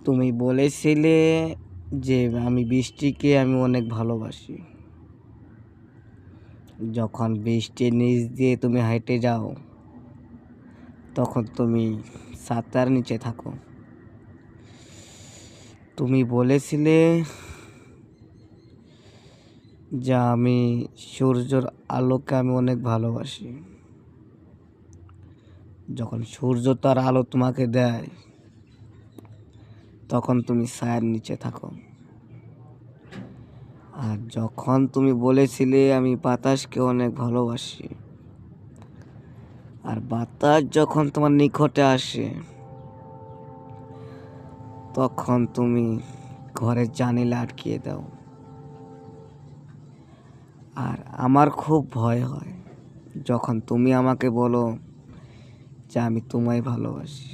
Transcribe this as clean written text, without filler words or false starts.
তুমি বলেছিলে যে আমি বৃষ্টিকে আমি অনেক ভালোবাসি। যখন বৃষ্টির নিচ দিয়ে তুমি হেঁটে যাও তখন তুমি ছাতার নিচে থাকো। তুমি বলেছিলে যে আমি সূর্যের আলোকে আমি অনেক ভালোবাসি। যখন সূর্য তার আলো তোমাকে দেয় তখন তুমি ছায়ার নিচে থাকো। আর যখন তুমি বলেছিলে আমি বাতাসকে অনেক ভালোবাসি, আর বাতাস যখন তোমার নিকটে আসে তখন তুমি ঘরের জানালা আটকিয়ে দাও। আর আমার খুব ভয় হয় যখন তুমি আমাকে বলো যে আমি তোমায় ভালোবাসি।